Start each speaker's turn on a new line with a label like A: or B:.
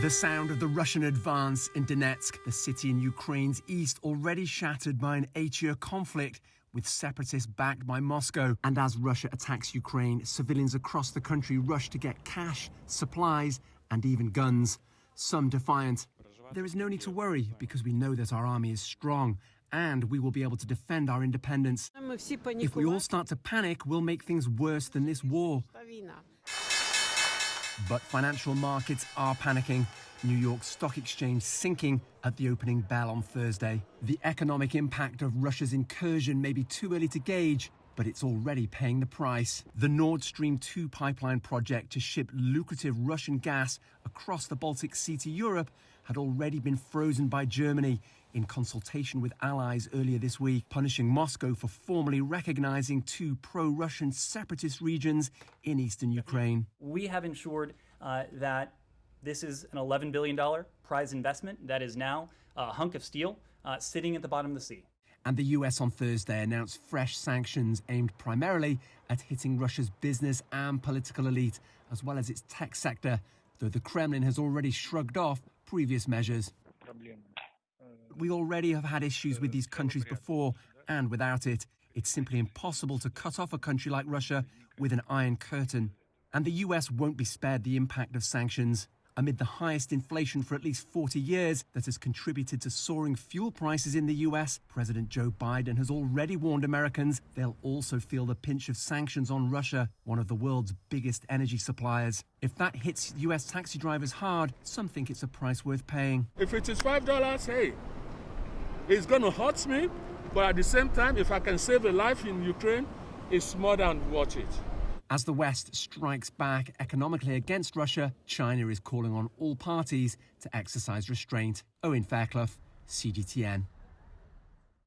A: The sound of the Russian advance in Donetsk, the city in Ukraine's east, already shattered by an 8-year conflict with separatists backed by Moscow. And as Russia attacks Ukraine, civilians across the country rush to get cash, supplies, and even guns. Some defiant. There is no need to worry because we know that our army is strong and we will be able to defend our independence. If we all start to panic, we'll make things worse than this war. But financial markets are panicking. New York Stock Exchange sinking at the opening bell on Thursday. The economic impact of Russia's incursion may be too early to gauge, but it's already paying the price. The Nord Stream 2 pipeline project to ship lucrative Russian gas across the Baltic Sea to Europe had already been frozen by Germany in consultation with allies earlier this week, punishing Moscow for formally recognizing 2 pro-Russian separatist regions in eastern Ukraine.
B: We have ensured that this is an $11 billion prize investment that is now a hunk of steel sitting at the bottom of the sea.
A: And the US on Thursday announced fresh sanctions aimed primarily at hitting Russia's business and political elite, as well as its tech sector, though the Kremlin has already shrugged off previous measures. We already have had issues with these countries before, and without it, it's simply impossible to cut off a country like Russia with an iron curtain. And the US won't be spared the impact of sanctions. Amid the highest inflation for at least 40 years that has contributed to soaring fuel prices in the US, President Joe Biden has already warned Americans they'll also feel the pinch of sanctions on Russia, one of the world's biggest energy suppliers. If that hits US taxi drivers hard, some think it's a price worth paying.
C: If it is $5, hey, it's going to hurt me, but at the same time, if I can save a life in Ukraine, it's more than worth it.
A: As the West strikes back economically against Russia, China is calling on all parties to exercise restraint. Owen, Fairclough, CGTN.